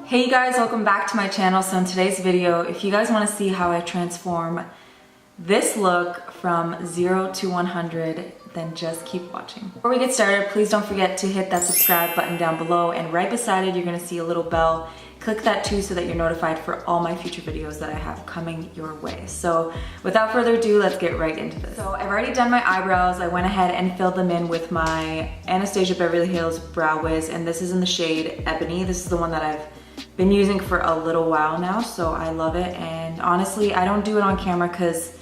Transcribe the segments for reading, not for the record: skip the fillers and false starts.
Hey you guys, welcome back to my channel. So in today's video, if you guys want to see how I transform this look from 0 to 100, then just keep watching. Before we get started, please don't forget to hit that subscribe button down below, and right beside it you're going to see a little bell. Click that too so that you're notified for all my future videos that I have coming your way. So without further ado, let's get right into this. So I've already done my eyebrows. I went ahead and filled them in with my Anastasia Beverly Hills Brow Wiz, and this is in the shade Ebony. This is the one that I've been using for a little while now, so I love it. And honestly, I don't do it on camera because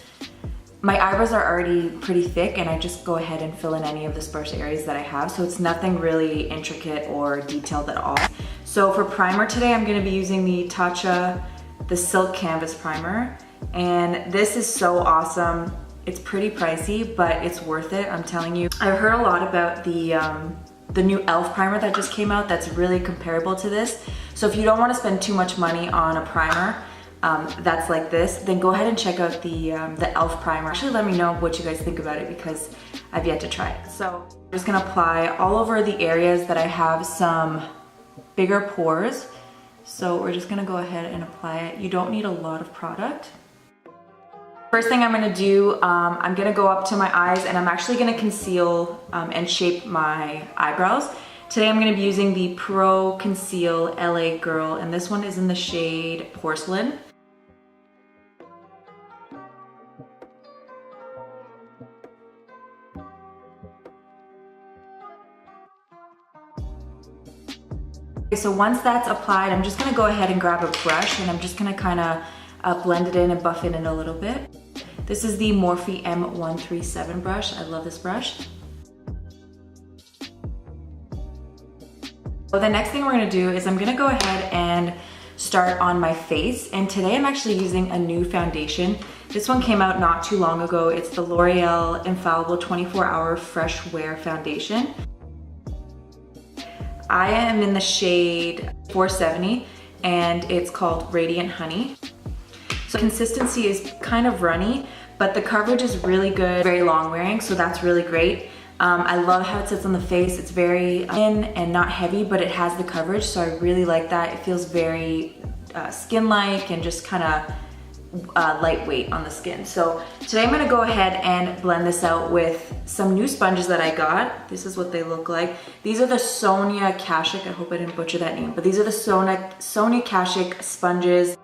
my eyebrows are already pretty thick and I just go ahead and fill in any of the sparse areas that I have, so it's nothing really intricate or detailed at all. So for primer today, I'm going to be using the Tatcha, the Silk Canvas Primer, and this is so awesome. It's pretty pricey, but it's worth it, I'm telling you. I've heard a lot about the new e.l.f. primer that just came out that's really comparable to this. So if you don't want to spend too much money on a primer that's like this, then go ahead and check out the e.l.f. primer. Actually, let me know what you guys think about it because I've yet to try it. So I'm just gonna apply all over the areas that I have some bigger pores. So we're just gonna go ahead and apply it. You don't need a lot of product. First thing I'm gonna do, I'm gonna go up to my eyes and I'm actually gonna conceal and shape my eyebrows. Today I'm gonna be using the Pro Conceal LA Girl, and this one is in the shade Porcelain. Okay, so once that's applied, I'm just gonna go ahead and grab a brush and I'm just gonna kinda blend it in and buff it in a little bit. This is the Morphe M137 brush. I love this brush. So the next thing we're gonna do is I'm gonna go ahead and start on my face. And today I'm actually using a new foundation. This one came out not too long ago. It's the L'Oreal Infallible 24-Hour Fresh Wear Foundation. I am in the shade 470 and it's called Radiant Honey. So consistency is kind of runny, but the coverage is really good, very long wearing, so that's really great. I love how it sits on the face. It's very thin and not heavy, but it has the coverage, so I really like that. It feels very skin-like and just kind of lightweight on the skin. So today I'm gonna go ahead and blend this out with some new sponges that I got. This is what they look like. These are the Sonia Kashuk. I hope I didn't butcher that name, but these are the Sonia Kashuk sponges.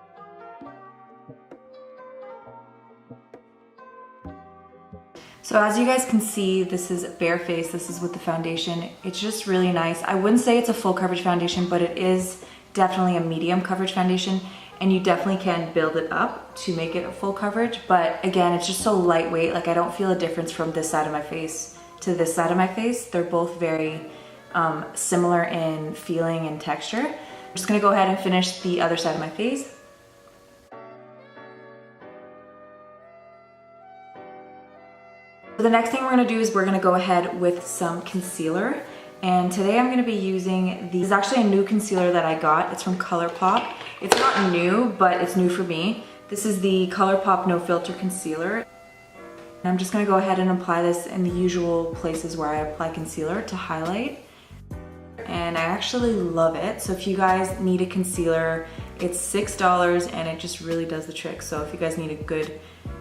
So as you guys can see, this is bare face. This is with the foundation. It's just really nice. I wouldn't say it's a full coverage foundation, but it is definitely a medium coverage foundation, and you definitely can build it up to make it a full coverage. But again, it's just so lightweight. Like, I don't feel a difference from this side of my face to this side of my face. They're both very similar in feeling and texture. I'm just gonna go ahead and finish the other side of my face. The next thing we're gonna do is we're gonna go ahead with some concealer. And today I'm gonna be using this is actually a new concealer that I got. It's from Colorpop. It's not new, but it's new for me. This is the Colorpop No Filter Concealer. And I'm just gonna go ahead and apply this in the usual places where I apply concealer to highlight. And I actually love it. So if you guys need a concealer, it's $6 and it just really does the trick. So if you guys need a good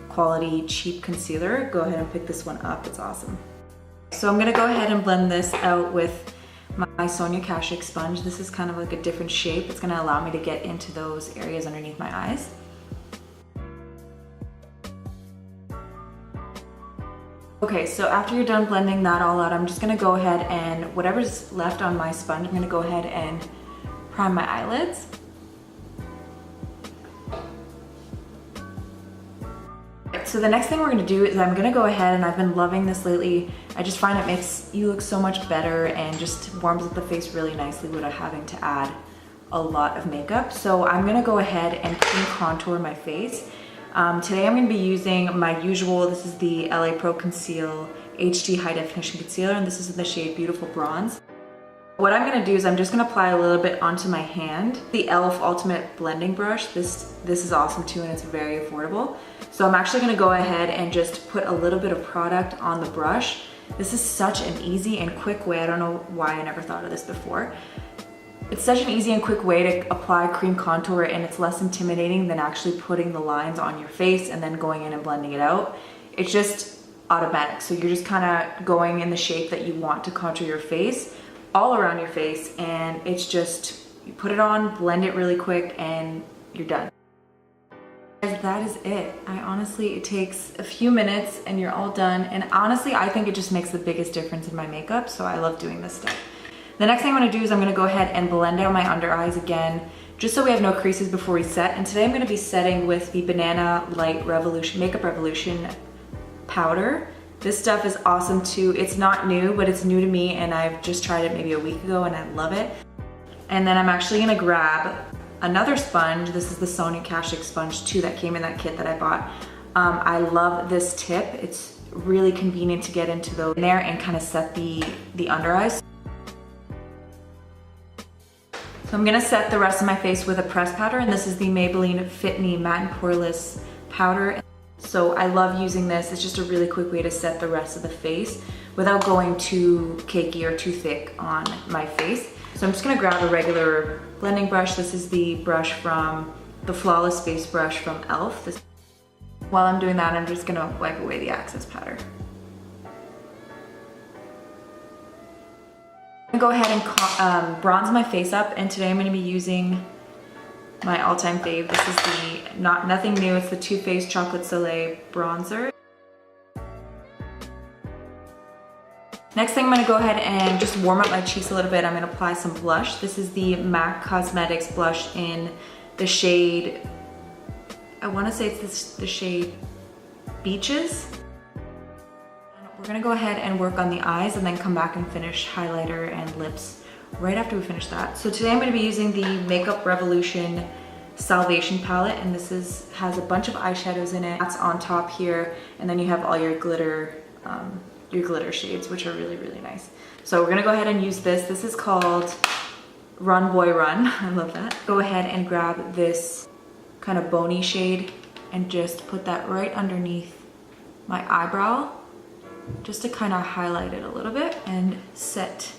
quality cheap concealer, go ahead and pick this one up. It's awesome. So I'm gonna go ahead and blend this out with my Sonia Kashuk sponge. This is kind of like a different shape. It's gonna allow me to get into those areas underneath my eyes. Okay, so after you're done blending that all out, I'm just gonna go ahead and whatever's left on my sponge, I'm gonna go ahead and prime my eyelids. So the next thing we're gonna do is I'm gonna go ahead, and I've been loving this lately. I just find it makes you look so much better and just warms up the face really nicely without having to add a lot of makeup. So I'm gonna go ahead and cream contour my face. Today I'm gonna be using my usual, this is the LA Pro Conceal HD High Definition Concealer, and this is in the shade Beautiful Bronze. What I'm gonna do is I'm just gonna apply a little bit onto my hand. The e.l.f. Ultimate Blending Brush, this is awesome too, and it's very affordable. So I'm actually gonna go ahead and just put a little bit of product on the brush. This is such an easy and quick way. I don't know why I never thought of this before. It's such an easy and quick way to apply cream contour, and it's less intimidating than actually putting the lines on your face and then going in and blending it out. It's just automatic. So you're just kind of going in the shape that you want to contour your face, all around your face, and it's just, you put it on, blend it really quick, and you're done. That is it. Honestly, it takes a few minutes and you're all done. And honestly, I think it just makes the biggest difference in my makeup. So I love doing this stuff. The next thing I'm gonna do is I'm gonna go ahead and blend out my under eyes again, just so we have no creases before we set. And today I'm gonna be setting with the Banana Light Revolution, Makeup Revolution powder. This stuff is awesome too. It's not new, but it's new to me, and I've just tried it maybe a week ago and I love it. And then I'm actually gonna grab another sponge. This is the Sonia Kashuk sponge too that came in that kit that I bought. I love this tip. It's really convenient to get into those in there and kind of set the under eyes. So I'm gonna set the rest of my face with a pressed powder, and this is the Maybelline Fit Me Matte+Poreless powder. So I love using this. It's just a really quick way to set the rest of the face without going too cakey or too thick on my face. So I'm just gonna grab a regular blending brush. This is the brush from the Flawless Face brush from e.l.f. While I'm doing that, I'm just gonna wipe away the excess powder. I'm gonna go ahead and bronze my face up, and today I'm gonna be using my all-time fave. This is the nothing new. It's the Too Faced Chocolate Soleil bronzer. Next thing, I'm gonna go ahead and just warm up my cheeks a little bit. I'm gonna apply some blush. This is the MAC Cosmetics blush in the shade, I wanna say it's the shade Beaches. We're gonna go ahead and work on the eyes and then come back and finish highlighter and lips right after we finish that. So today I'm gonna be using the Makeup Revolution Salvation palette, and this has a bunch of eyeshadows in it. That's on top here, and then you have all your glitter shades, which are really, really nice. So we're gonna go ahead and use this. This is called Run Boy Run. I love that. Go ahead and grab this kind of bony shade and just put that right underneath my eyebrow, just to kind of highlight it a little bit and set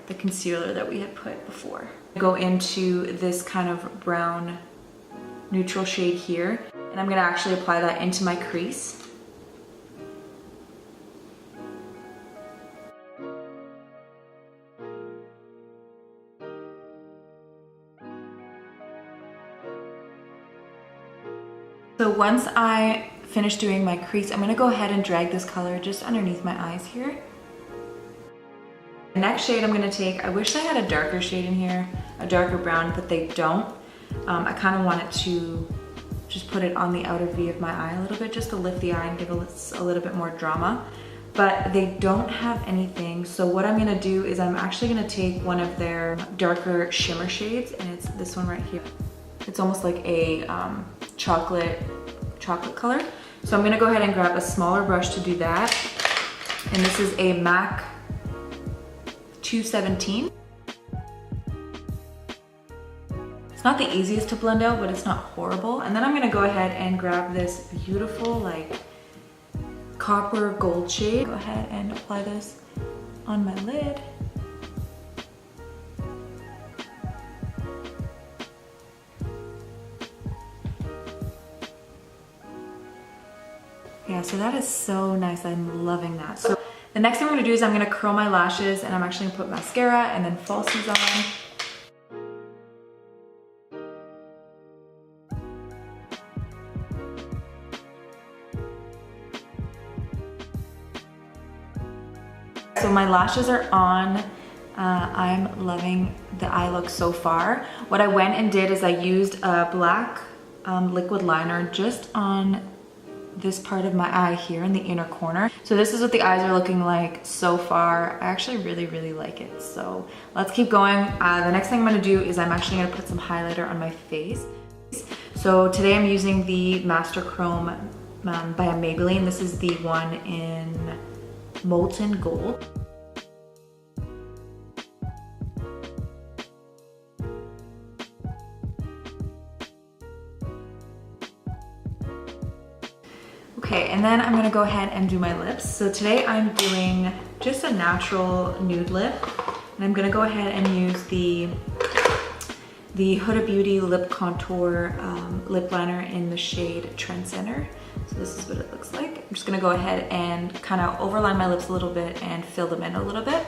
the concealer that we had put before. Go into this kind of brown neutral shade here, and I'm gonna actually apply that into my crease. So once I finish doing my crease, I'm gonna go ahead and drag this color just underneath my eyes here. The next shade I'm gonna take, I wish I had a darker shade in here, a darker brown, but they don't. I kind of wanted to just put it on the outer V of my eye a little bit, just to lift the eye and give it a little bit more drama. But they don't have anything, so what I'm gonna do is I'm actually gonna take one of their darker shimmer shades, and it's this one right here. It's almost like a chocolate color. So I'm gonna go ahead and grab a smaller brush to do that. And this is a MAC 217. It's not the easiest to blend out, but it's not horrible. And then I'm gonna go ahead and grab this beautiful like copper gold shade. Go ahead and apply this on my lid. Yeah, so that is so nice. I'm loving that. So the next thing I'm gonna do is I'm gonna curl my lashes, and I'm actually gonna put mascara and then falsies on. So my lashes are on. I'm loving the eye look so far. What I went and did is I used a black liquid liner just on this part of my eye here in the inner corner. So this is what the eyes are looking like so far. I actually really, really like it. So let's keep going. The next thing I'm gonna do is I'm actually gonna put some highlighter on my face. So today I'm using the Master Chrome by Maybelline. This is the one in Molten Gold. Okay, and then I'm gonna go ahead and do my lips. So today I'm doing just a natural nude lip, and I'm gonna go ahead and use the the Huda Beauty Lip Contour Lip Liner in the shade Trend Center. So this is what it looks like. I'm just gonna go ahead and kind of overline my lips a little bit and fill them in a little bit.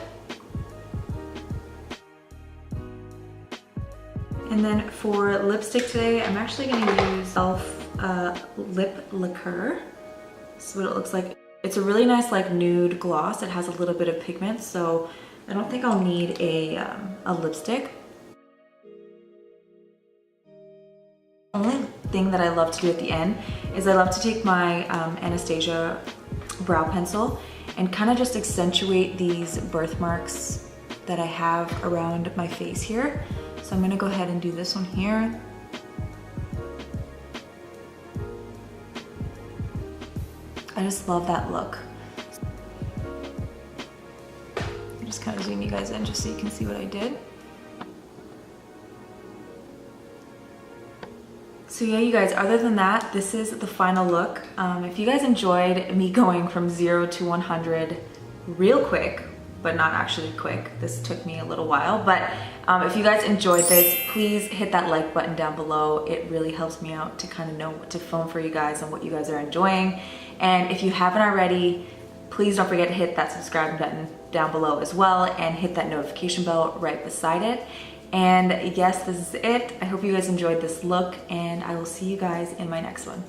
And then for lipstick today, I'm actually gonna use e.l.f. Lip Lacquer. This is what it looks like. It's a really nice like nude gloss. It has a little bit of pigment, so I don't think I'll need a lipstick. The only thing that I love to do at the end is I love to take my Anastasia brow pencil and kind of just accentuate these birthmarks that I have around my face here. So I'm gonna go ahead and do this one here. I just love that look. I'll just kind of zoom you guys in just so you can see what I did. So yeah, you guys, other than that, this is the final look. If you guys enjoyed me going from 0 to 100 real quick, but not actually quick, this took me a little while, but if you guys enjoyed this, please hit that like button down below. It really helps me out to kind of know what to film for you guys and what you guys are enjoying. And if you haven't already, please don't forget to hit that subscribe button down below as well and hit that notification bell right beside it. And yes, this is it. I hope you guys enjoyed this look, and I will see you guys in my next one.